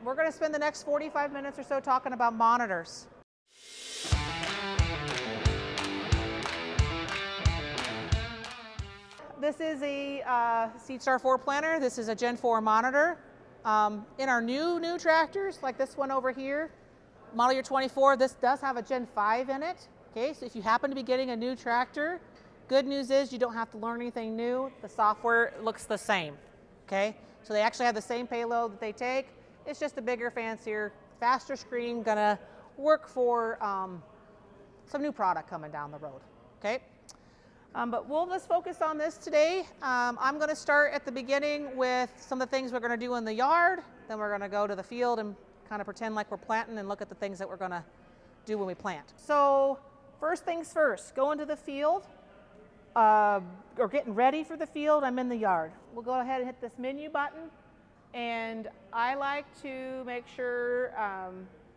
we're going to spend the next 45 minutes or so talking about monitors. This is a SeedStar 4 planter. This is a Gen 4 monitor. In our new tractors, like this one over here, model year 24, this does have a Gen 5 in it. Okay, so if you happen to be getting a new tractor, good news is you don't have to learn anything new. The software looks the same. Okay, so they actually have the same payload that they take. It's just a bigger, fancier, faster screen, gonna work for some new product coming down the road. Okay. But we'll just focus on this today. I'm going to start at the beginning with some of the things we're going to do in the yard. Then we're going to go to the field and kind of pretend like we're planting and look at the things that we're going to do when we plant. So first things first, going to the field or getting ready for the field, I'm in the yard. We'll go ahead and hit this menu button. And I like to make sure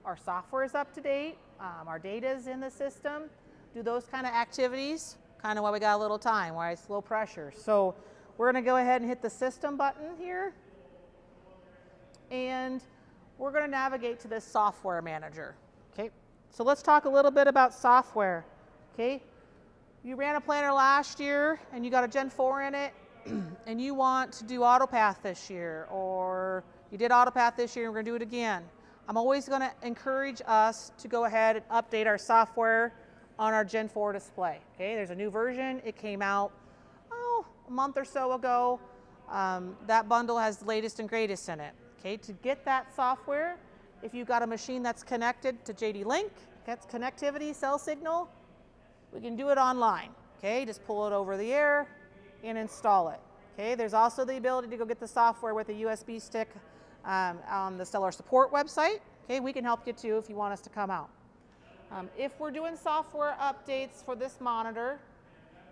our software is up to date, our data is in the system, do those kind of activities. Kind of while we got a little time, why it's low pressure. So we're going to go ahead and hit the system button here. And we're going to navigate to this software manager. Okay, so let's talk a little bit about software. Okay, you ran a planter last year and you got a Gen 4 in it and you want to do AutoPath this year, or you did AutoPath this year and we're going to do it again. I'm always going to encourage us to go ahead and update our software on our Gen 4 display. Okay, there's a new version. It came out a month or so ago. That bundle has the latest and greatest in it. Okay, to get that software, if you've got a machine that's connected to JD Link, gets connectivity, cell signal, we can do it online. Okay, just pull it over the air and install it. Okay, there's also the ability to go get the software with a USB stick on the Stellar Support website. Okay, we can help you too if you want us to come out. If we're doing software updates for this monitor,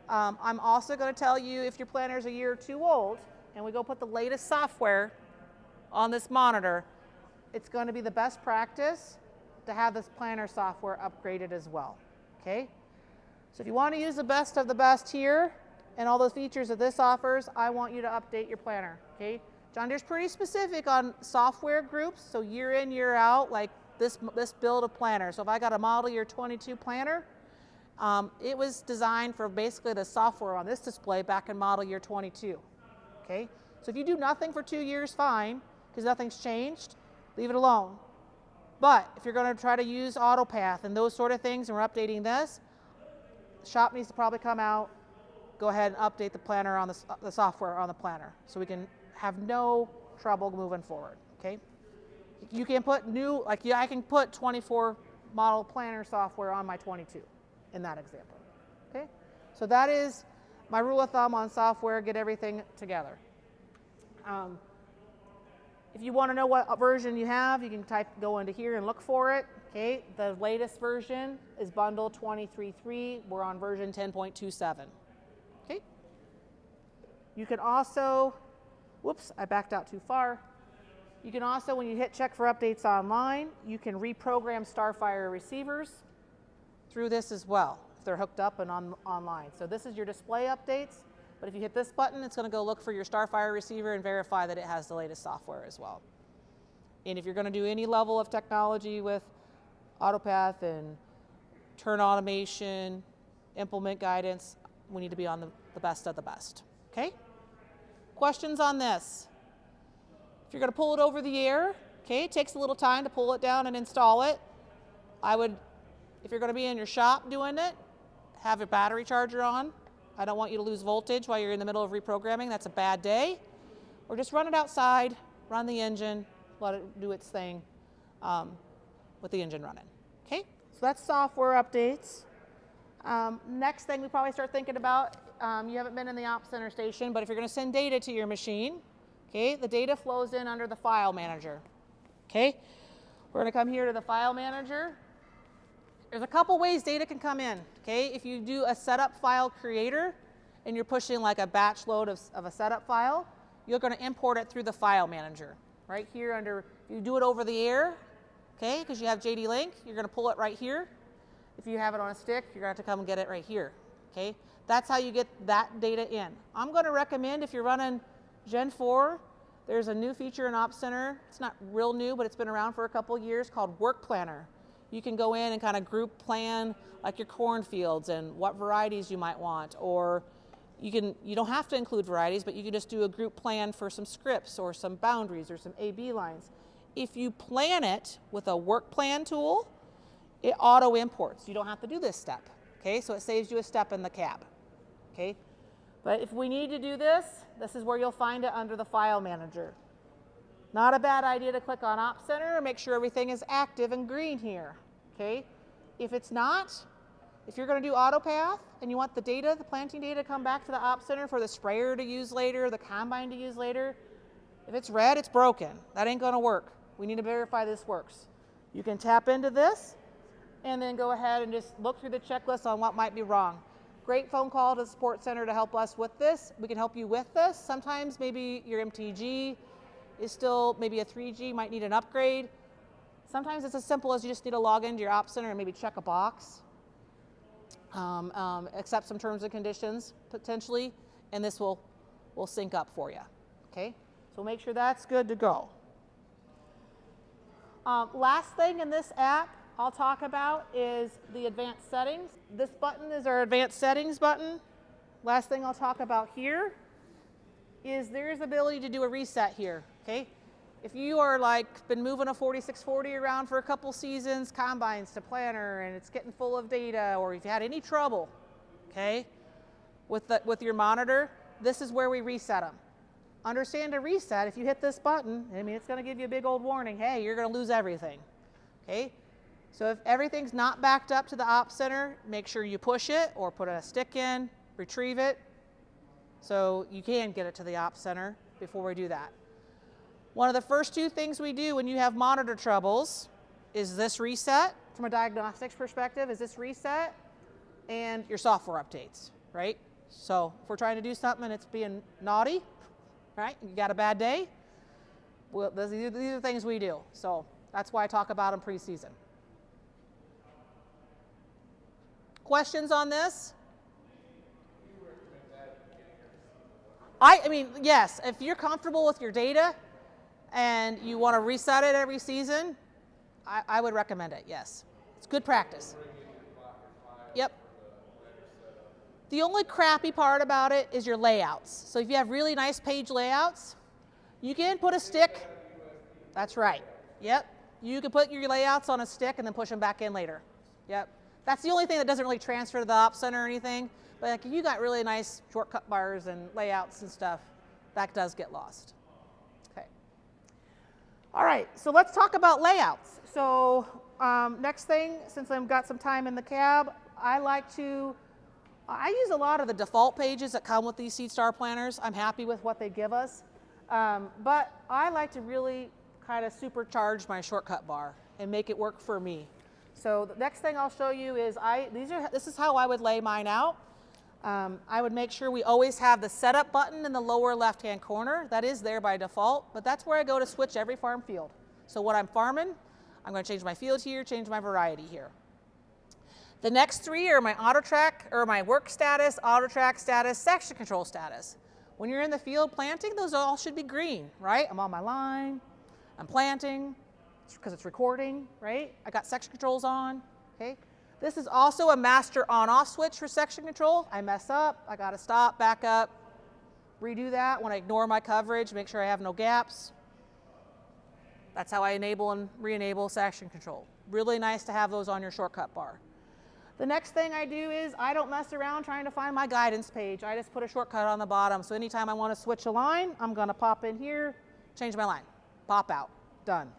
I'm also going to tell you if your planter is a year or two old and we go put the latest software on this monitor, it's going to be the best practice to have this planter software upgraded as well. Okay? So if you want to use the best of the best here and all those features that this offers, I want you to update your planter. Okay? John Deere's pretty specific on software groups, so year in, year out, like this build of planter. So if I got a model year 22 planter, it was designed for basically the software on this display back in model year 22. Okay, so if you do nothing for 2 years, fine, because nothing's changed, leave it alone. But if you're going to try to use AutoPath and those sort of things, and we're updating this, the shop needs to probably come out, go ahead and update the planter on the software on the planter, so we can have no trouble moving forward. Okay. You can put I can put 24 model planter software on my 22 in that example. Okay, so that is my rule of thumb on software. Get everything together. If you want to know what version you have, you can go into here and look for it. Okay, the latest version is bundle 23.3. We're on version 10.27. Okay, you can also, whoops, I backed out too far. You can also, when you hit check for updates online, you can reprogram Starfire receivers through this as well, if they're hooked up and online. So this is your display updates, but if you hit this button, it's going to go look for your Starfire receiver and verify that it has the latest software as well. And if you're going to do any level of technology with AutoPath and turn automation, implement guidance, we need to be on the best of the best. Okay? Questions on this? If you're going to pull it over the air, okay, it takes a little time to pull it down and install it. I would, if you're going to be in your shop doing it, have your battery charger on. I don't want you to lose voltage while you're in the middle of reprogramming. That's a bad day. Or just run it outside, run the engine, let it do its thing with the engine running. Okay, so that's software updates. Next thing we probably start thinking about, you haven't been in the OpCenter station, but if you're going to send data to your machine, okay, the data flows in under the file manager. Okay, we're going to come here to the file manager. There's a couple ways data can come in. Okay, if you do a setup file creator and you're pushing like a batch load of a setup file, you're going to import it through the file manager. Right here under, you do it over the air, okay, because you have JD Link, you're going to pull it right here. If you have it on a stick, you're going to have to come and get it right here. Okay, that's how you get that data in. I'm going to recommend if you're running Gen 4 there's a new feature in OpCenter. It's not real new, but it's been around for a couple years, called Work Planner. You can go in and kind of group plan like your cornfields and what varieties you might want, or you don't have to include varieties, but you can just do a group plan for some scripts or some boundaries or some A/B lines. If you plan it with a work plan tool, it auto imports. You don't have to do this step, okay? So it saves you a step in the cab, okay? But if we need to do this, this is where you'll find it under the file manager. Not a bad idea to click on OpCenter and make sure everything is active and green here, okay? If it's not, if you're going to do AutoPath and you want the data, the planting data, to come back to the OpCenter for the sprayer to use later, the combine to use later, if it's red, it's broken. That ain't going to work. We need to verify this works. You can tap into this and then go ahead and just look through the checklist on what might be wrong. Great phone call to the support center to help us with this. We can help you with this. Sometimes maybe your MTG is still maybe a 3G, might need an upgrade. Sometimes it's as simple as you just need to log into your OpCenter and maybe check a box, accept some terms and conditions potentially, and this will sync up for you, okay? So make sure that's good to go. Last thing in this app I'll talk about is the advanced settings. This button is our advanced settings button. Last thing I'll talk about here is there's ability to do a reset here, okay? If you are like been moving a 4640 around for a couple seasons, combines to planter, and it's getting full of data, or if you had any trouble, okay, with your monitor, this is where we reset them. Understand to reset, if you hit this button, I mean, it's going to give you a big old warning, hey, you're going to lose everything, okay? So if everything's not backed up to the OpCenter, make sure you push it or put a stick in, retrieve it, so you can get it to the OpCenter before we do that. One of the first two things we do when you have monitor troubles is this reset. From a diagnostics perspective, is this reset and your software updates, right? So if we're trying to do something and it's being naughty, right, you got a bad day, well, these are things we do. So that's why I talk about them pre-season. Questions on this? I mean, yes, if you're comfortable with your data and you want to reset it every season, I would recommend it, yes. It's good practice. Yep. The only crappy part about it is your layouts. So if you have really nice page layouts, you can put a stick. That's right. Yep. You can put your layouts on a stick and then push them back in later. Yep. That's the only thing that doesn't really transfer to the OpCenter or anything. But like if you got really nice shortcut bars and layouts and stuff, that does get lost. Okay. All right, so let's talk about layouts. So next thing, since I've got some time in the cab, I use a lot of the default pages that come with these SeedStar planners. I'm happy with what they give us. But I like to really kind of supercharge my shortcut bar and make it work for me. So the next thing I'll show you is this is how I would lay mine out. I would make sure we always have the setup button in the lower left-hand corner. That is there by default, but that's where I go to switch every farm field. So what I'm farming, I'm going to change my field here, change my variety here. The next three are my auto track or my work status, auto track status, section control status. When you're in the field planting, those all should be green, right? I'm on my line, I'm planting because it's recording, right? I got section controls on, okay? This is also a master on-off switch for section control. I mess up, I gotta stop, back up, redo that when I ignore my coverage, make sure I have no gaps. That's how I enable and re-enable section control. Really nice to have those on your shortcut bar. The next thing I do is I don't mess around trying to find my guidance page. I just put a shortcut on the bottom. So anytime I want to switch a line, I'm gonna pop in here, change my line, pop out, done.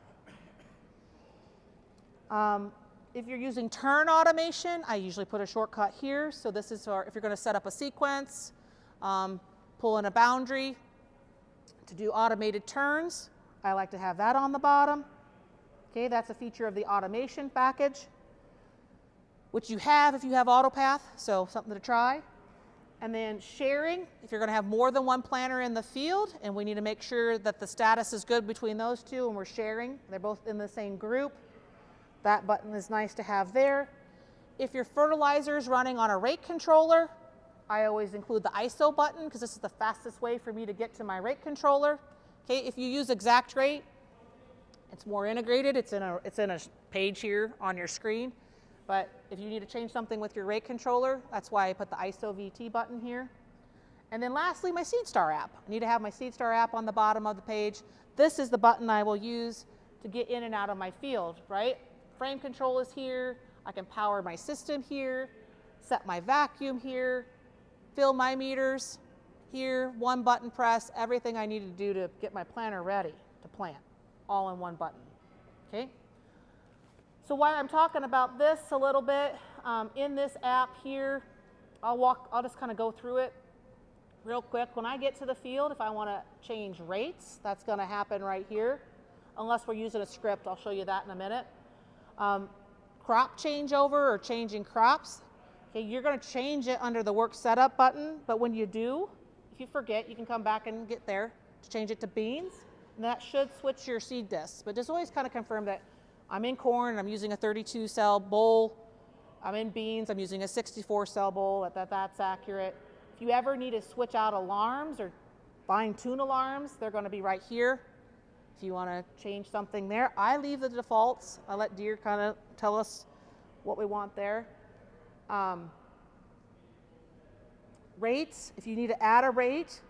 If you're using turn automation, I usually put a shortcut here. So this is if you're going to set up a sequence, pull in a boundary to do automated turns. I like to have that on the bottom. Okay, that's a feature of the automation package, which you have if you have AutoPath, so something to try. And then sharing, if you're going to have more than one planter in the field, and we need to make sure that the status is good between those two, and we're sharing, they're both in the same group. That button is nice to have there. If your fertilizer is running on a rate controller, I always include the ISO button because this is the fastest way for me to get to my rate controller. Okay, if you use exact rate, it's more integrated. It's in a page here on your screen. But if you need to change something with your rate controller, that's why I put the ISO VT button here. And then lastly, my SeedStar app. I need to have my SeedStar app on the bottom of the page. This is the button I will use to get in and out of my field, right? Frame control is here. I can power my system here, set my vacuum here, fill my meters here, one button press, everything I need to do to get my planter ready to plant, all in one button, okay? So while I'm talking about this a little bit, in this app here, I'll just kind of go through it real quick. When I get to the field, if I want to change rates, that's going to happen right here, unless we're using a script. I'll show you that in a minute. Crop changeover or changing crops, okay, you're going to change it under the work setup button, but when you do, if you forget, you can come back and get there to change it to beans, and that should switch your seed discs. But just always kind of confirm that I'm in corn, I'm using a 32 cell bowl. I'm in beans, I'm using a 64 cell bowl, that's accurate. If you ever need to switch out alarms or fine tune alarms, they're going to be right here. If you want to change something there, I leave the defaults. I let Deere kind of tell us what we want there. Rates, if you need to add a rate,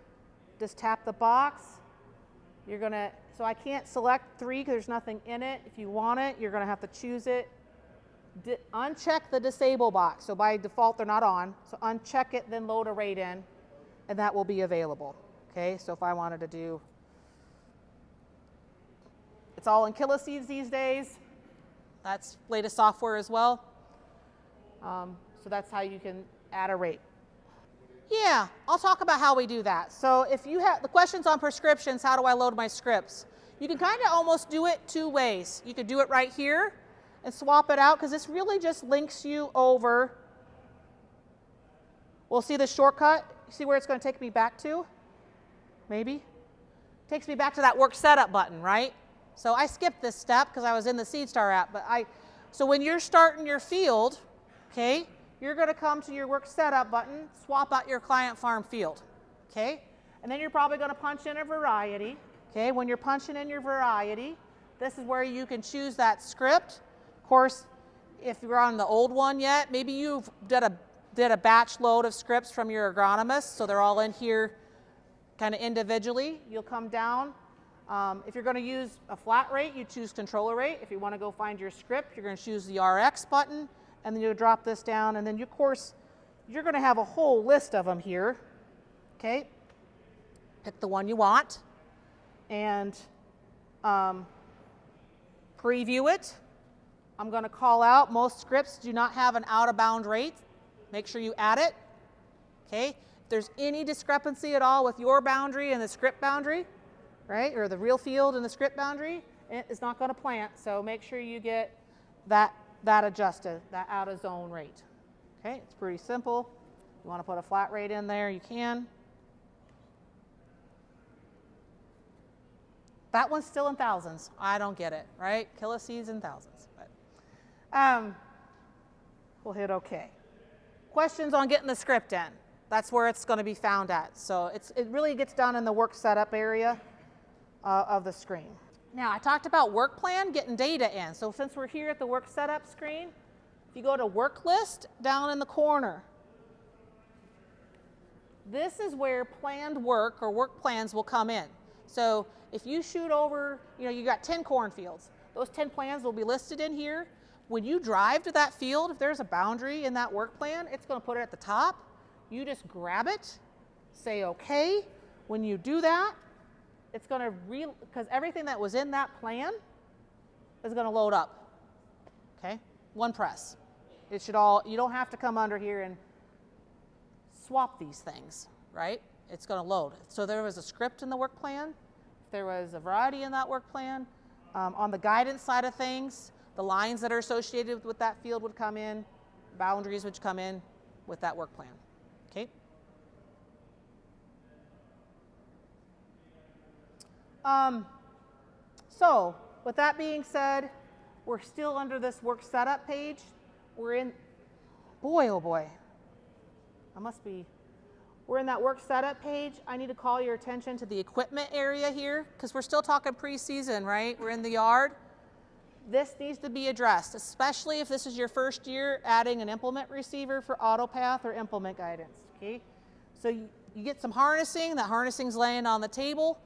just tap the box. You're going to, so I can't select 3 because there's nothing in it. If you want it, you're going to have to choose it. Uncheck the disable box. So by default, they're not on. So uncheck it, then load a rate in, and that will be available. Okay, so if I wanted to do, it's all in kiloseeds these days. That's latest software as well. So that's how you can add a rate. Yeah, I'll talk about how we do that. So if you have the questions on prescriptions, how do I load my scripts? You can kind of almost do it 2 ways. You could do it right here and swap it out, because this really just links you over. We'll see the shortcut. See where it's going to take me back to? Maybe. Takes me back to that work setup button, right? So I skipped this step because I was in the SeedStar app. But so when you're starting your field, okay, you're going to come to your work setup button, swap out your client farm field, okay? And then you're probably going to punch in a variety, okay? When you're punching in your variety, this is where you can choose that script. Of course, if you're on the old one yet, maybe you've did a batch load of scripts from your agronomist, so they're all in here kind of individually. You'll come down. If you're going to use a flat rate, you choose controller rate. If you want to go find your script, you're going to choose the RX button, and then you'll drop this down, and then of course, you're going to have a whole list of them here, okay? Pick the one you want, and preview it. I'm going to call out, most scripts do not have an out-of-bound rate. Make sure you add it, okay? If there's any discrepancy at all with your boundary and the script boundary, right, or the real field and the script boundary, it's not going to plant, so make sure you get that adjusted, that out of zone rate. Okay, it's pretty simple. You want to put a flat rate in there, you can. That one's still in thousands. I don't get it, right? Kiloseeds in thousands. But we'll hit OK. Questions on getting the script in. That's where it's going to be found at. So it really gets down in the work setup area of the screen. Now, I talked about work plan, getting data in. So since we're here at the work setup screen, if you go to work list down in the corner, this is where planned work or work plans will come in. So if you shoot over, you got 10 cornfields, those 10 plans will be listed in here. When you drive to that field, if there's a boundary in that work plan, it's going to put it at the top. You just grab it, say OK. When you do that, it's going to, because everything that was in that plan is going to load up, okay? One press. It should all, you don't have to come under here and swap these things, right? It's going to load. So there was a script in the work plan. There was a variety in that work plan. On the guidance side of things, the lines that are associated with that field would come in, boundaries would come in with that work plan, okay? So with that being said, we're still under this work setup page. We're in, boy, oh boy, we're in that work setup page. I need to call your attention to the equipment area here because we're still talking pre-season, right? We're in the yard. This needs to be addressed, especially if this is your first year adding an implement receiver for AutoPath or implement guidance, okay? So you get some harnessing. That harnessing's laying on the table.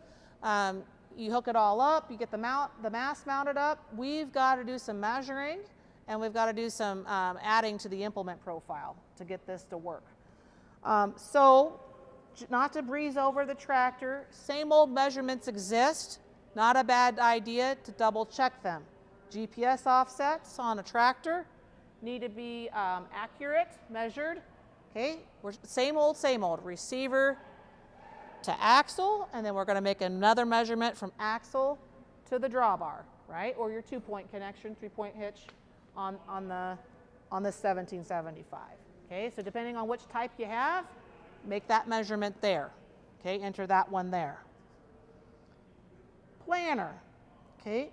You hook it all up. You get the mast mounted up. We've got to do some measuring, and we've got to do some adding to the implement profile to get this to work. So not to breeze over the tractor, same old measurements exist. Not a bad idea to double check them. GPS offsets on a tractor need to be accurate, measured. Okay, we're same old, receiver to axle, and then we're going to make another measurement from axle to the drawbar, right? Or your 2-point connection, 3-point hitch on the 1775. Okay, so depending on which type you have, make that measurement there. Okay, enter that one there. Planner. Okay,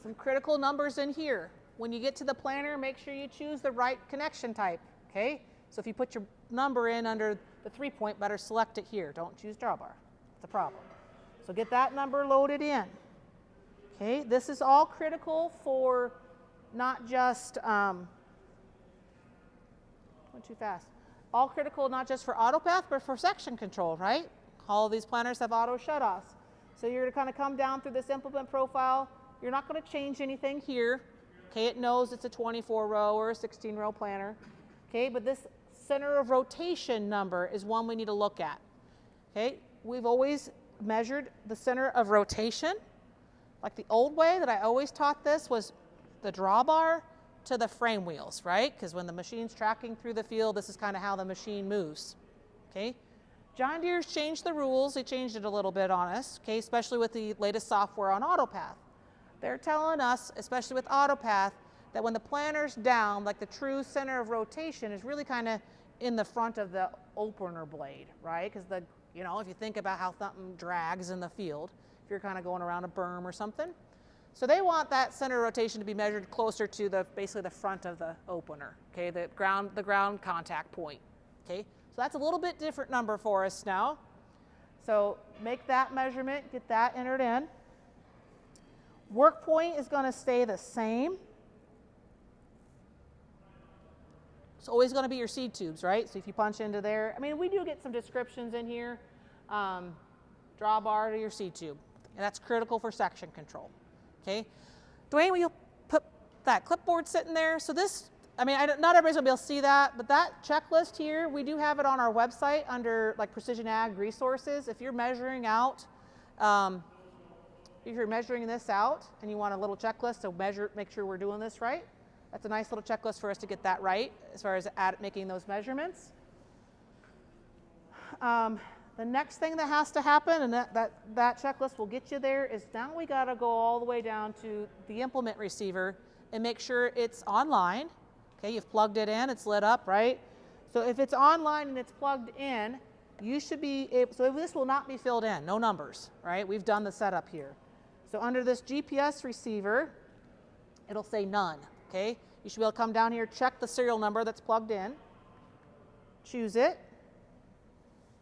some critical numbers in here. When you get to the planner, make sure you choose the right connection type. Okay, so if you put your number in under the 3-point, better select it here. Don't choose drawbar. It's a problem. So get that number loaded in. Okay, this is all critical for not just went too fast. All critical not just for AutoPath, but for section control, right? All of these planners have auto shutoffs. So you're going to kind of come down through this implement profile. You're not going to change anything here. Okay, it knows it's a 24-row or a 16-row planner. Okay, but this center of rotation number is one we need to look at. Okay, we've always measured the center of rotation. Like the old way that I always taught this was the drawbar to the frame wheels, right? Because when the machine's tracking through the field, this is kind of how the machine moves. Okay, John Deere's changed the rules. They changed it a little bit on us, okay, especially with the latest software on AutoPath. They're telling us, especially with AutoPath, that when the planner's down, like the true center of rotation is really kind of in the front of the opener blade, right? Because if you think about how something drags in the field, if you're kind of going around a berm or something. So they want that center of rotation to be measured closer to basically the front of the opener, okay, the ground contact point, okay? So that's a little bit different number for us now. So make that measurement, get that entered in. Work point is going to stay the same. It's always going to be your seed tubes, right? So if you punch into there, I mean, we do get some descriptions in here. Drawbar to your seed tube. And that's critical for section control. Okay? Dwayne, will you put that clipboard sitting there? So this, I mean, not everybody's going to be able to see that, but that checklist here, we do have it on our website under like Precision Ag Resources. If you're measuring out, if you're measuring this out and you want a little checklist to make sure we're doing this right, that's a nice little checklist for us to get that right as far as making those measurements. The next thing that has to happen, and that checklist will get you there, is now we got to go all the way down to the implement receiver and make sure it's online. Okay, you've plugged it in, it's lit up, right? So if it's online and it's plugged in, you should be able, so this will not be filled in, no numbers, right? We've done the setup here. So under this GPS receiver, it'll say none, okay? You should be able to come down here, check the serial number that's plugged in, choose it,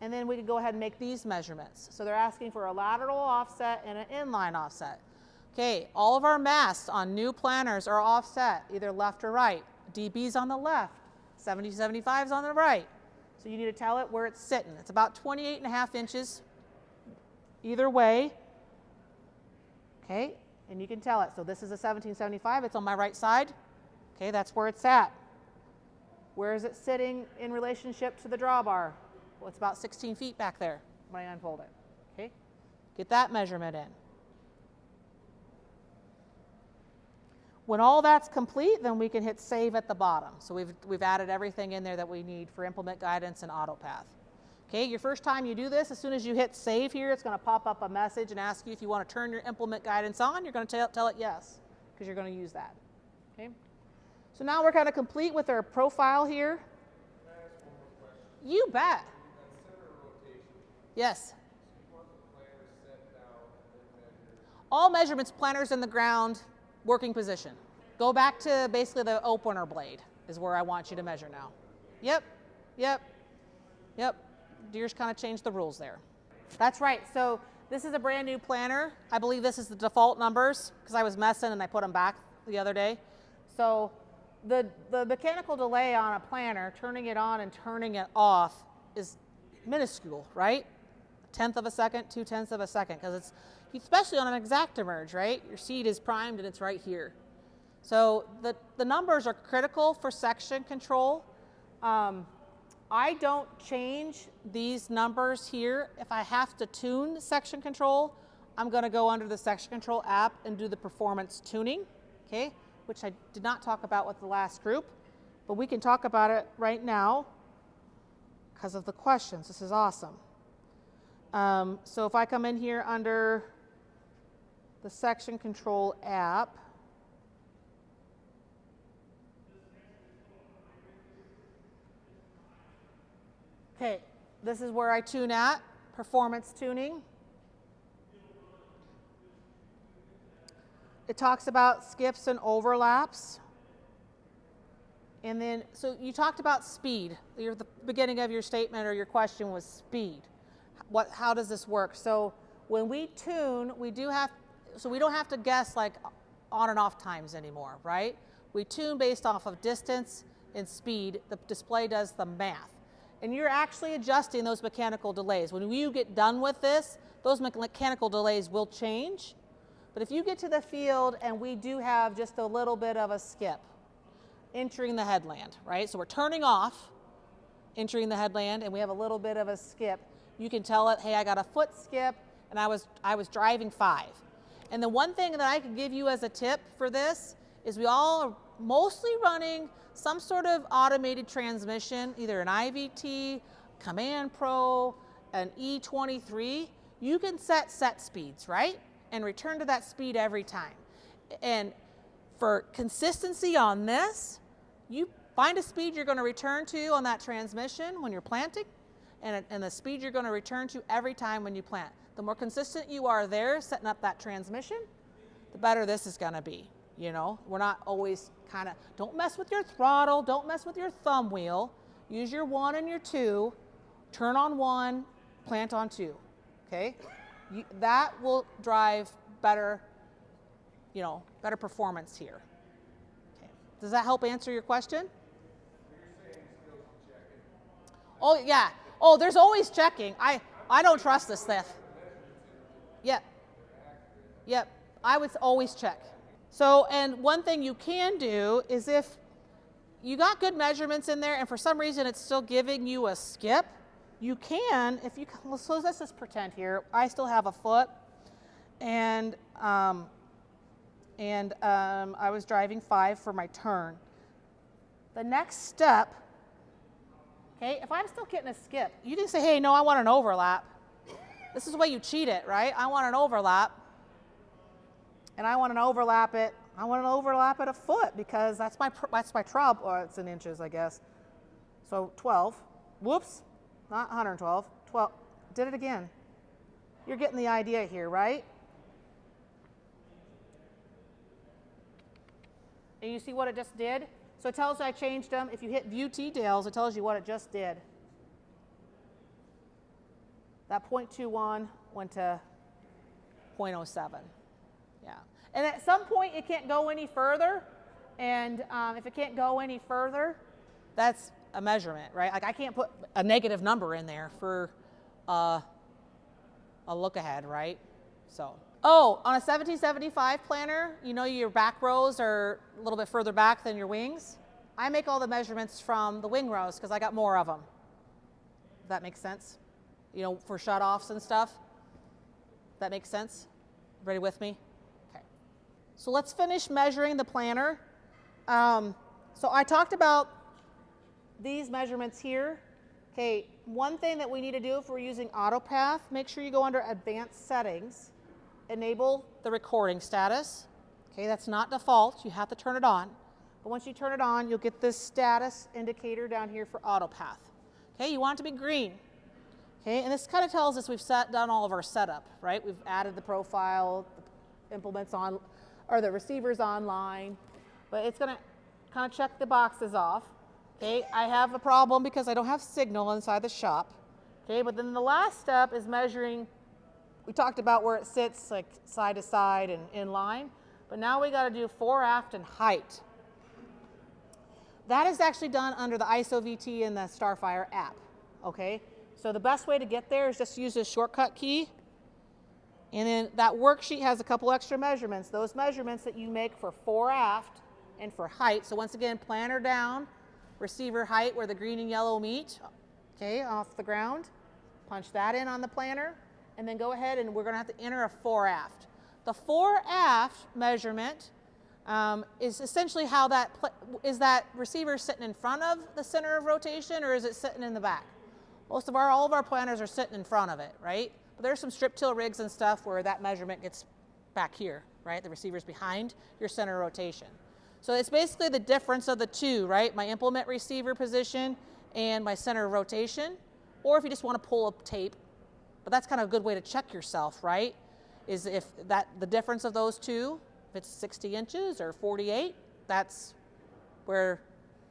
and then we can go ahead and make these measurements. So they're asking for a lateral offset and an inline offset. Okay, all of our masts on new planners are offset, either left or right. DB's on the left, 70-75's on the right. So you need to tell it where it's sitting. It's about 28.5 inches either way. Okay, and you can tell it. So this is a 1775, it's on my right side. Okay, that's where it's at. Where is it sitting in relationship to the drawbar? Well, it's about 16 feet back there when I unfold it. Okay, get that measurement in. When all that's complete, then we can hit save at the bottom. So we've added everything in there that we need for implement guidance and AutoPath. Okay, your first time you do this, as soon as you hit save here, it's going to pop up a message and ask you if you want to turn your implement guidance on. You're going to tell it yes, because you're going to use that. Okay, so now we're kind of complete with our profile here. Can I ask one more question? You bet. That center rotation. Yes. You want the planner set down and then measure. All measurements, planners in the ground, working position. Go back to basically the opener blade is where I want you to measure now. Yep, yep, yep. Deere's kind of changed the rules there. That's right. So this is a brand new planter. I believe this is the default numbers because I was messing and I put them back the other day. So the mechanical delay on a planter, turning it on and turning it off, is minuscule, right? 1/10 of a second, 2/10 of a second, because it's, especially on an Exactamerge, right? Your seed is primed and it's right here. So the numbers are critical for section control. I don't change these numbers here. If I have to tune section control, I'm going to go under the section control app and do the performance tuning, okay, which I did not talk about with the last group, but we can talk about it right now because of the questions. This is awesome. So if I come in here under the section control app, okay, this is where I tune at, performance tuning. It talks about skips and overlaps. And then, so you talked about speed. The beginning of your statement or your question was speed. How does this work? So when we tune, we don't have to guess like on and off times anymore, right? We tune based off of distance and speed. The display does the math. And you're actually adjusting those mechanical delays. When you get done with this, those mechanical delays will change. But if you get to the field and we do have just a little bit of a skip entering the headland, right? So we're turning off, entering the headland, and we have a little bit of a skip. You can tell it, hey, I got a foot skip, and I was driving 5. And the one thing that I could give you as a tip for this is we all are mostly running some sort of automated transmission, either an IVT, Command Pro, an E23. You can set speeds, right? And return to that speed every time. And for consistency on this, you find a speed you're going to return to on that transmission when you're planting, and the speed you're going to return to every time when you plant. The more consistent you are there setting up that transmission, the better this is going to be. You know, we're not always kind of, don't mess with your throttle, don't mess with your thumb wheel. Use your 1 and your 2, turn on 1, plant on 2, okay? That will drive better, better performance here. Okay. Does that help answer your question? Oh, yeah. Oh, there's always checking. I don't trust this stuff. Yep. Yep. I would always check. So, and one thing you can do is if you got good measurements in there and for some reason it's still giving you a skip, you can, so let's just pretend here, I still have a foot and I was driving 5 for my turn. The next step, okay, if I'm still getting a skip, you can say, hey, no, I want an overlap. This is the way you cheat it, right? I want an overlap. And I want to overlap it. I want to overlap it a foot because that's my trub, or it's in inches, I guess. So 12. Whoops, not 112. 12. Did it again. You're getting the idea here, right? And you see what it just did? So it tells you I changed them. If you hit View Details, it tells you what it just did. That 0.21 went to 0.07. Yeah. And at some point it can't go any further, and if it can't go any further, that's a measurement, right? Like I can't put a negative number in there for a look ahead, right? So, on a 1775 planter, your back rows are a little bit further back than your wings. I make all the measurements from the wing rows because I got more of them. If that makes sense? For shutoffs and stuff. That makes sense? Everybody with me? So let's finish measuring the planter. So I talked about these measurements here. Okay, one thing that we need to do if we're using AutoPath, make sure you go under Advanced Settings, enable the recording status. Okay, that's not default, you have to turn it on. But once you turn it on, you'll get this status indicator down here for AutoPath. Okay, you want it to be green. Okay, and this kind of tells us we've done all of our setup, right? We've added the profile, the implements on, or the receivers online, but it's going to kind of check the boxes off. Okay, I have a problem because I don't have signal inside the shop. Okay, but then the last step is measuring. We talked about where it sits, like side to side and in line, but now we got to do fore-aft and height. That is actually done under the ISO-VT and the Starfire app, okay? So the best way to get there is just use this shortcut key, and then that worksheet has a couple extra measurements. Those measurements that you make for fore-aft and for height. So once again, planter down, receiver height where the green and yellow meet, okay, off the ground. Punch that in on the planter, and then go ahead and we're going to have to enter a fore-aft. The fore-aft measurement is essentially how is that receiver sitting in front of the center of rotation, or is it sitting in the back? All of our planters are sitting in front of it, right? But there's some strip till rigs and stuff where that measurement gets back here, right? The receiver's behind your center of rotation. So it's basically the difference of the two, right? My implement receiver position and my center of rotation. Or if you just want to pull a tape, but that's kind of a good way to check yourself, right? Is if the difference of those two, if it's 60 inches or 48, that's where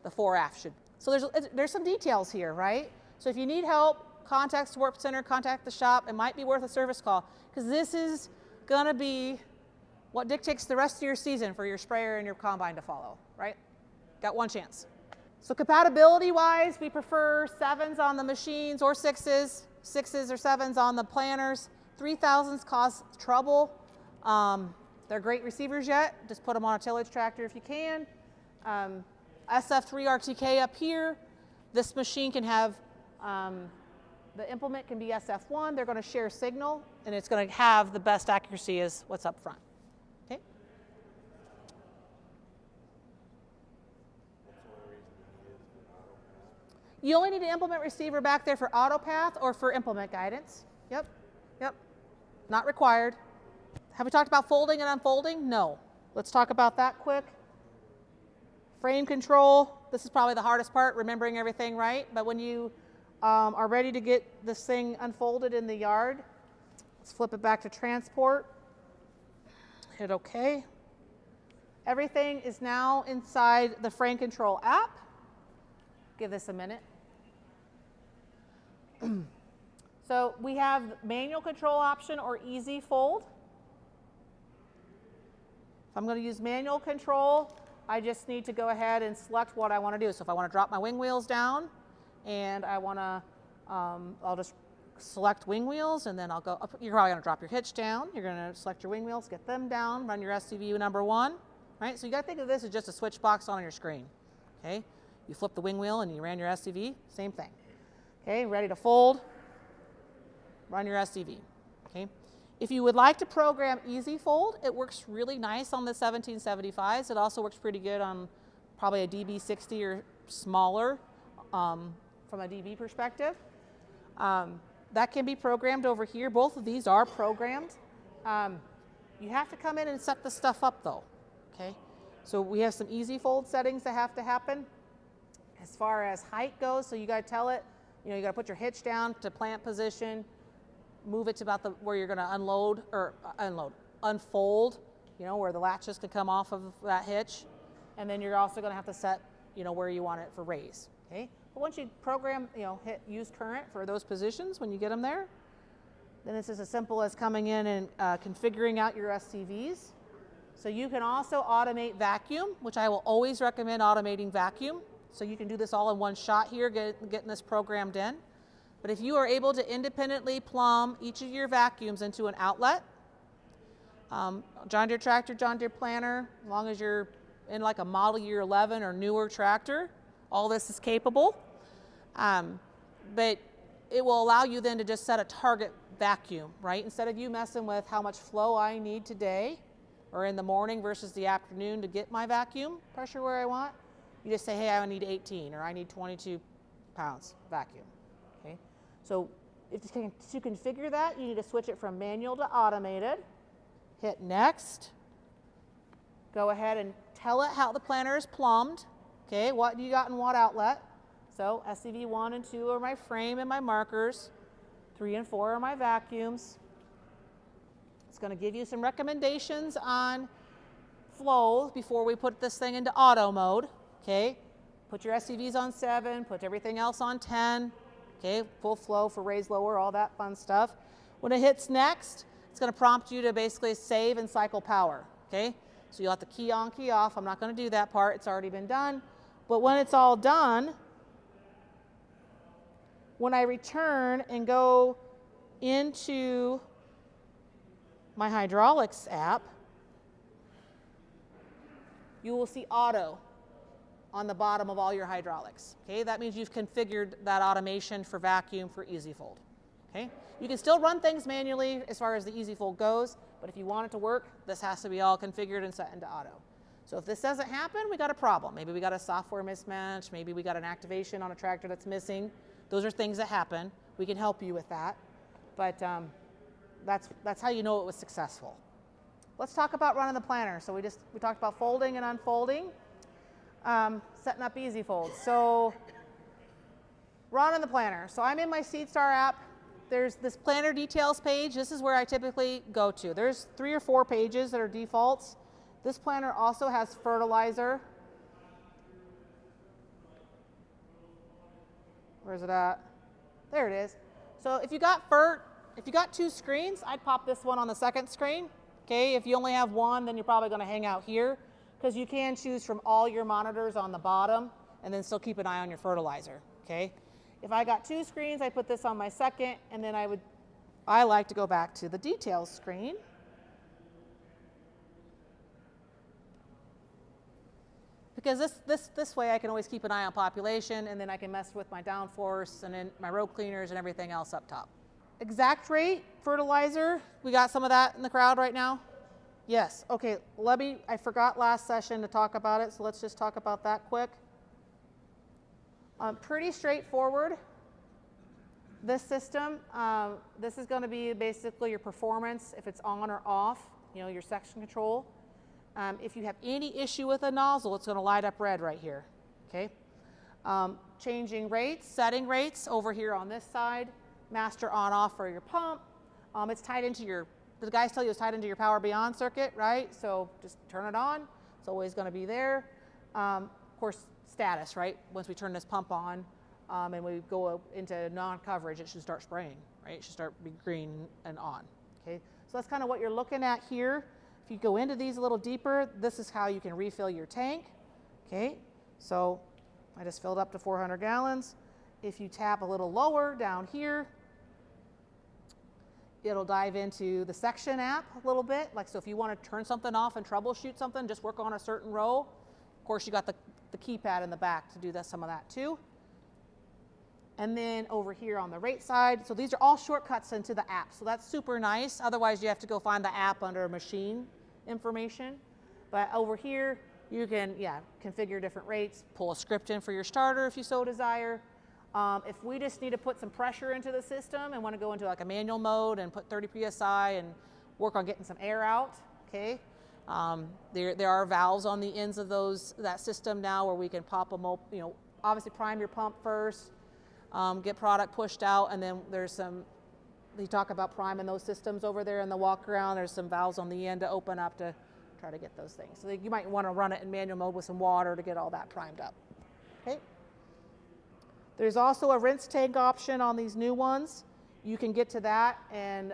the fore-aft should. So there's some details here, right? So if you need help, contact OpCenter, contact the shop. It might be worth a service call, because this is going to be what dictates the rest of your season for your sprayer and your combine to follow, right? Got one chance. So compatibility-wise, we prefer 7s on the machines or 6s or 7s on the planters. 3000s cause trouble. They're great receivers yet. Just put them on a tillage tractor if you can. SF3 RTK up here. This machine can have, the implement can be SF1. They're going to share signal, and it's going to have the best accuracy as what's up front. Okay. You only need an implement receiver back there for AutoPath or for implement guidance. Yep. Not required. Have we talked about folding and unfolding? No. Let's talk about that quick. Frame control. This is probably the hardest part, remembering everything right. But when you are ready to get this thing unfolded in the yard, let's flip it back to transport. Hit OK. Everything is now inside the frame control app. Give this a minute. So we have manual control option or easy fold. If I'm going to use manual control, I just need to go ahead and select what I want to do. So if I want to drop my wing wheels down, and I want to, I'll just select wing wheels, and then I'll go up. You're probably going to drop your hitch down. You're going to select your wing wheels, get them down, run your SCV number 1, right? So you got to think of this as just a switch box on your screen, okay? You flip the wing wheel and you ran your SCV, same thing. Okay, ready to fold, run your SCV, okay? If you would like to program easy fold, it works really nice on the 1775s. It also works pretty good on probably a DB60 or smaller from a DB perspective. That can be programmed over here. Both of these are programmed. You have to come in and set the stuff up though, okay? So we have some easy fold settings that have to happen. As far as height goes, so you got to tell it, you know, you got to put your hitch down to plant position, move it to about where you're going to unfold, you know, where the latches can come off of that hitch, and then you're also going to have to set, you know, where you want it for raise. Okay, but once you program, you know, hit use current for those positions when you get them there, then it's as simple as coming in and configuring out your SCVs. So you can also automate vacuum, which I will always recommend automating vacuum. So you can do this all in one shot here, getting this programmed in. But if you are able to independently plumb each of your vacuums into an outlet, John Deere tractor, John Deere planter, as long as you're in like a model year 11 or newer tractor, all this is capable. But it will allow you then to just set a target vacuum, right? Instead of you messing with how much flow I need today or in the morning versus the afternoon to get my vacuum pressure where I want, you just say, hey, I need 18 or I need 22 pounds vacuum. Okay? So to configure that, you need to switch it from manual to automated. Hit next. Go ahead and tell it how the planter is plumbed. Okay, what you got in what outlet. So SCV 1 and 2 are my frame and my markers. 3 and 4 are my vacuums. It's going to give you some recommendations on flow before we put this thing into auto mode. Okay, put your SCVs on 7, put everything else on 10. Okay, full flow for raise lower, all that fun stuff. When it hits next, it's going to prompt you to basically save and cycle power. Okay, so you'll have to key on, key off. I'm not going to do that part, it's already been done. But when it's all done, when I return and go into my hydraulics app, you will see auto on the bottom of all your hydraulics. Okay, that means you've configured that automation for vacuum for EasyFold. Okay, you can still run things manually as far as the EasyFold goes, but if you want it to work, this has to be all configured and set into auto. So if this doesn't happen, we got a problem. Maybe we got a software mismatch, maybe we got an activation on a tractor that's missing. Those are things that happen. We can help you with that, but that's how you know it was successful. Let's talk about running the planter. So we talked about folding and unfolding, setting up EasyFold. So running the planter. So I'm in my SeedStar app. There's this planter details page. This is where I typically go to. There's 3 or 4 pages that are defaults. This planter also has fertilizer. Where's it at? There it is. So if you got 2 screens, I'd pop this one on the second screen. Okay, if you only have one, then you're probably going to hang out here, because you can choose from all your monitors on the bottom and then still keep an eye on your fertilizer. Okay, if I got 2 screens, I put this on my second, and then I like to go back to the details screen. Because this way I can always keep an eye on population, and then I can mess with my downforce and then my row cleaners and everything else up top. Exact rate fertilizer, we got some of that in the crowd right now? Yes, okay, I forgot last session to talk about it, so let's just talk about that quick. Pretty straightforward. This system, this is going to be basically your performance, if it's on or off, your section control. If you have any issue with a nozzle, it's going to light up red right here. Okay. Changing rates, setting rates over here on this side. Master on off for your pump. It's tied into the guys tell you it's tied into your Power Beyond circuit, right? So just turn it on. It's always going to be there. Of course, status, right? Once we turn this pump on and we go into non-coverage, it should start spraying, right? It should start be green and on. Okay. So that's kind of what you're looking at here. If you go into these a little deeper, this is how you can refill your tank. Okay, so I just filled up to 400 gallons. If you tap a little lower down here, it'll dive into the section app a little bit. Like, so if you want to turn something off and troubleshoot something, just work on a certain row. Of course, you got the keypad in the back to do some of that too. And then over here on the rate side, so these are all shortcuts into the app, so that's super nice. Otherwise, you have to go find the app under machine information. But over here, you can, configure different rates, pull a script in for your starter if you so desire. If we just need to put some pressure into the system and want to go into like a manual mode and put 30 PSI and work on getting some air out, okay? There are valves on the ends of that system now where we can pop them up, obviously prime your pump first, get product pushed out, and then you talk about priming those systems over there in the walk around. There's some valves on the end to open up to try to get those things. So you might want to run it in manual mode with some water to get all that primed up. Okay. There's also a rinse tank option on these new ones. You can get to that and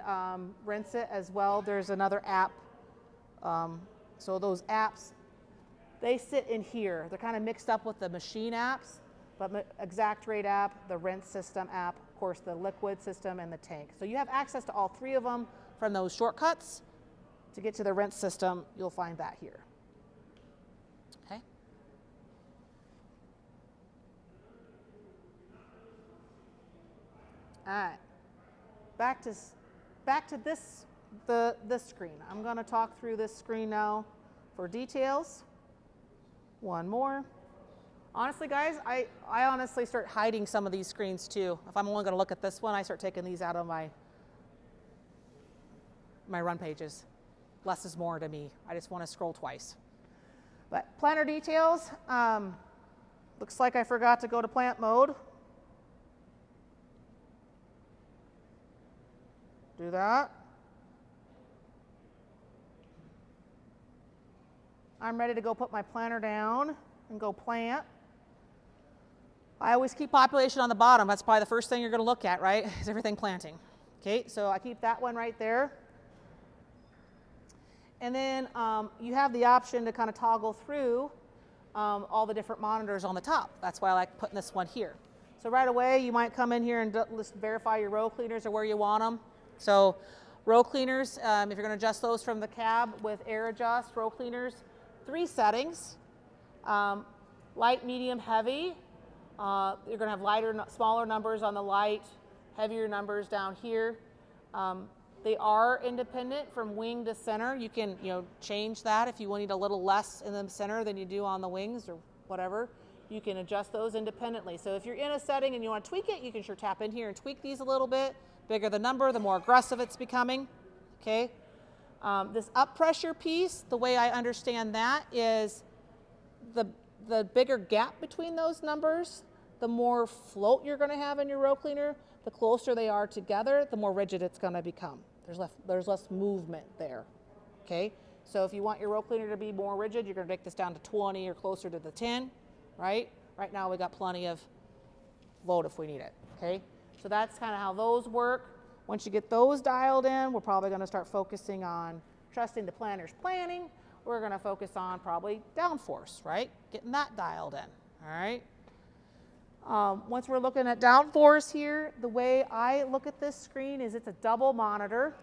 rinse it as well. There's another app. So those apps, they sit in here. They're kind of mixed up with the machine apps. But exact rate app, the rinse system app, of course the liquid system, and the tank. So you have access to all 3 of them from those shortcuts. To get to the rinse system, you'll find that here. Okay. All right. Back to this screen. I'm going to talk through this screen now for details. One more. Honestly, guys, I honestly start hiding some of these screens too. If I'm only going to look at this one, I start taking these out of my run pages. Less is more to me. I just want to scroll twice. But planter details, looks like I forgot to go to plant mode. Do that. I'm ready to go put my planter down and go plant. I always keep population on the bottom. That's probably the first thing you're going to look at, right? Is everything planting. Okay, so I keep that one right there. And then you have the option to kind of toggle through all the different monitors on the top. That's why I like putting this one here. So right away, you might come in here and just verify your row cleaners or where you want them. So row cleaners, if you're going to adjust those from the cab with air adjust, row cleaners, 3 settings, light, medium, heavy. You're going to have lighter, smaller numbers on the light, heavier numbers down here. They are independent from wing to center. You can, change that if you need a little less in the center than you do on the wings or whatever. You can adjust those independently. So if you're in a setting and you want to tweak it, you can sure tap in here and tweak these a little bit. Bigger the number, the more aggressive it's becoming. Okay. This up pressure piece, the way I understand that is the bigger gap between those numbers, the more float you're going to have in your row cleaner. The closer they are together, the more rigid it's going to become. There's less movement there, okay? So if you want your row cleaner to be more rigid, you're going to take this down to 20 or closer to the 10, right? Right now we got plenty of load if we need it, okay? So that's kind of how those work. Once you get those dialed in, we're probably going to start focusing on trusting the planner's planning. We're going to focus on probably downforce, right? Getting that dialed in, all right? Once we're looking at downforce here, the way I look at this screen is it's a double monitor.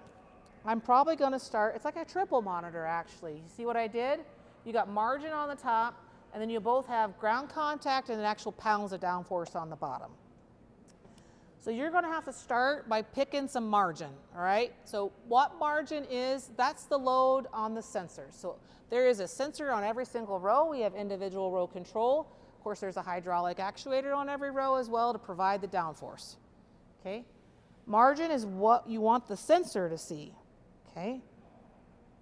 I'm probably going to start, it's like a triple monitor actually. You see what I did? You got margin on the top, and then you both have ground contact and an actual pounds of downforce on the bottom. So you're going to have to start by picking some margin, all right? So what margin is, that's the load on the sensor. So there is a sensor on every single row. We have individual row control. Of course, there's a hydraulic actuator on every row as well to provide the downforce, okay? Margin is what you want the sensor to see, okay?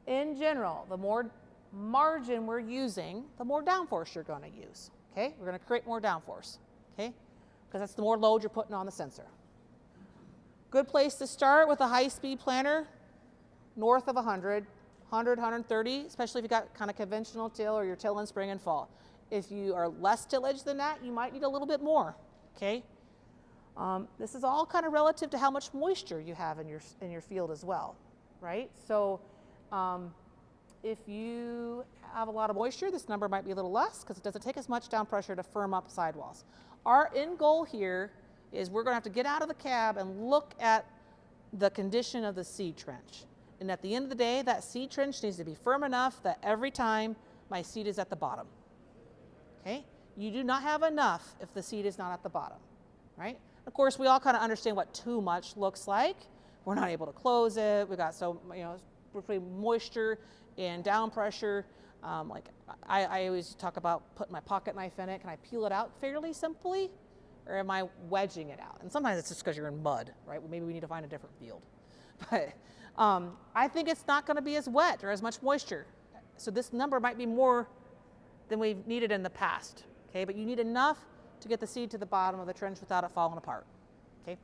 In general, the more margin we're using, the more downforce you're going to use, okay? We're going to create more downforce, okay? Because that's the more load you're putting on the sensor. Good place to start with a high-speed planter, north of 100, 130, especially if you got kind of conventional till or you're tilling spring and fall. If you are less tillage than that, you might need a little bit more, okay? This is all kind of relative to how much moisture you have in your field as well, right? So if you have a lot of moisture, this number might be a little less because it doesn't take as much down pressure to firm up sidewalls. Our end goal here is we're going to have to get out of the cab and look at the condition of the seed trench. And at the end of the day, that seed trench needs to be firm enough that every time my seed is at the bottom. Okay? You do not have enough if the seed is not at the bottom, right? Of course, we all kind of understand what too much looks like. We're not able to close it. We got between moisture and down pressure. I always talk about putting my pocket knife in it. Can I peel it out fairly simply, or am I wedging it out? And sometimes it's just because you're in mud, right? Well, maybe we need to find a different field. But I think it's not going to be as wet or as much moisture. So this number might be more than we've needed in the past, okay? But you need enough to get the seed to the bottom of the trench without it falling apart, okay?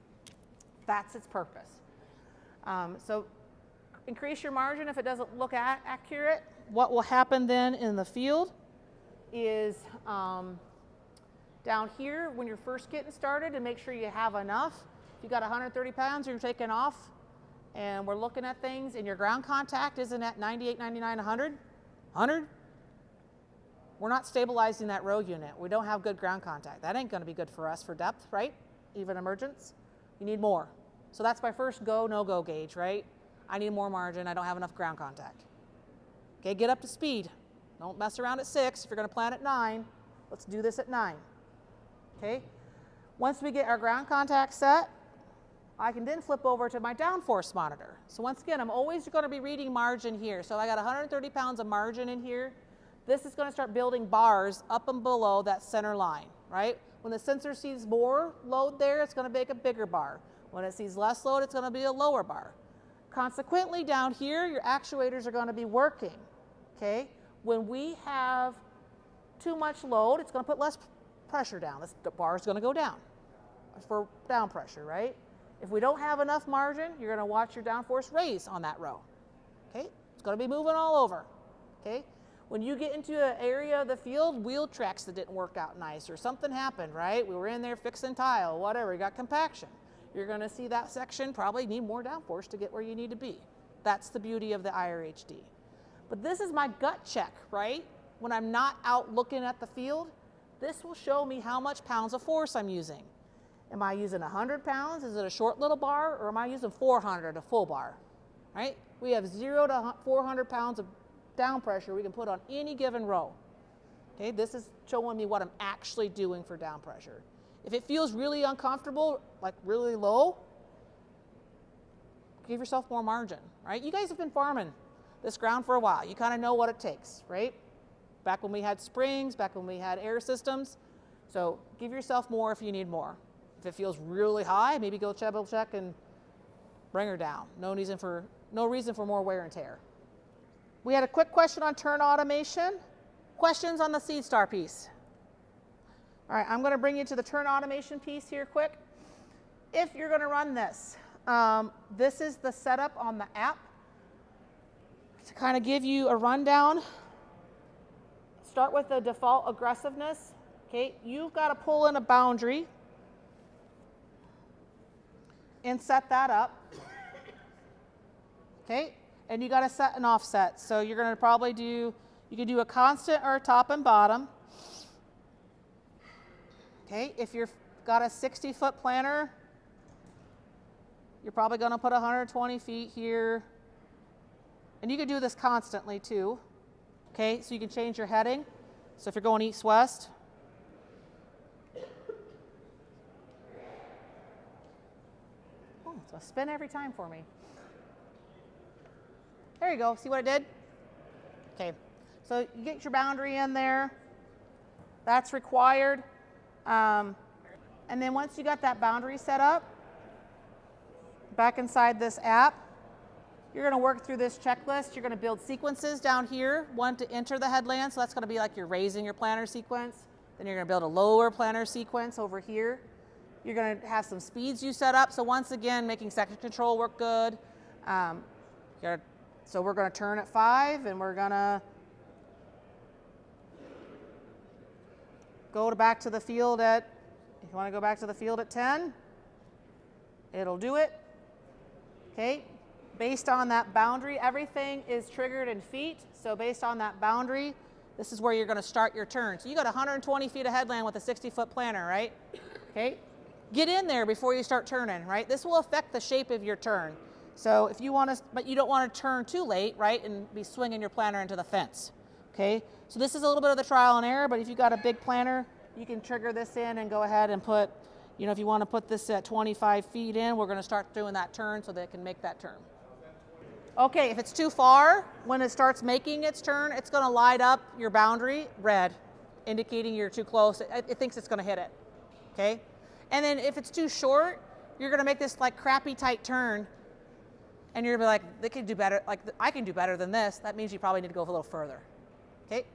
That's its purpose. So increase your margin if it doesn't look accurate. What will happen then in the field is down here when you're first getting started, and make sure you have enough. If you got 130 pounds you're taking off, and we're looking at things, and your ground contact isn't at 98, 99, 100, we're not stabilizing that row unit. We don't have good ground contact. That ain't going to be good for us for depth, right? Even emergence. You need more. So that's my first go, no-go gauge, right? I need more margin. I don't have enough ground contact. Okay, get up to speed. Don't mess around at 6. If you're going to plant at 9, let's do this at 9. Okay? Once we get our ground contact set, I can then flip over to my downforce monitor. So once again, I'm always going to be reading margin here. So I got 130 pounds of margin in here. This is going to start building bars up and below that center line, right? When the sensor sees more load there, it's going to make a bigger bar. When it sees less load, it's going to be a lower bar. Consequently, down here, your actuators are going to be working, okay? When we have too much load, it's going to put less pressure down. This bar is going to go down for down pressure, right? If we don't have enough margin, you're going to watch your downforce raise on that row, okay? It's going to be moving all over, okay? When you get into an area of the field, wheel tracks that didn't work out nice or something happened, right? We were in there fixing tile, whatever, you got compaction. You're gonna see that section probably need more downforce to get where you need to be. That's the beauty of the IRHD. But this is my gut check, right? When I'm not out looking at the field, this will show me how much pounds of force I'm using. Am I using 100 pounds? Is it a short little bar? Or am I using 400, a full bar, right? We have 0 to 400 pounds of down pressure we can put on any given row. Okay, this is showing me what I'm actually doing for down pressure. If it feels really uncomfortable, like really low, give yourself more margin, right? You guys have been farming this ground for a while. You kind of know what it takes, right? Back when we had springs, back when we had air systems. So give yourself more if you need more. If it feels really high, maybe go treble check and bring her down. No reason for more wear and tear. We had a quick question on turn automation. Questions on the SeedStar piece? All right, I'm going to bring you to the turn automation piece here quick. If you're going to run this, this is the setup on the app. To kind of give you a rundown, start with the default aggressiveness. Okay, you've got to pull in a boundary and set that up. Okay, and you got to set an offset. So you're going to probably do, you can do a constant or a top and bottom. Okay, if you've got a 60-foot planter, you're probably going to put 120 feet here. And you can do this constantly too. Okay, so you can change your heading. So if you're going east-west, oh, it's a spin every time for me. There you go, see what I did? Okay, so you get your boundary in there. That's required. And then once you got that boundary set up, back inside this app, you're going to work through this checklist. You're going to build sequences down here. One to enter the headland, so that's going to be like you're raising your planter sequence. Then you're going to build a lower planter sequence over here. You're going to have some speeds you set up. So once again, making section control work good. So we're going to turn at 5, and we're going to go back to the field at, if you want to go back to the field at 10, it'll do it. Okay. Based on that boundary, everything is triggered in feet. So based on that boundary, this is where you're going to start your turn. So you got 120 feet of headland with a 60-foot planter, right? Okay. Get in there before you start turning, right? This will affect the shape of your turn. So if you want to, but you don't want to turn too late, right, and be swinging your planter into the fence. Okay. So this is a little bit of the trial and error, but if you've got a big planter, you can trigger this in and go ahead and put, you know, if you want to put this at 25 feet in, we're going to start doing that turn so that it can make that turn. Okay, if it's too far, when it starts making its turn, it's going to light up your boundary red, indicating you're too close. It thinks it's going to hit it, okay? And then if it's too short, you're going to make this like crappy tight turn, and you're going to be like, they can do better, like I can do better than this. That means you probably need to go a little further, okay?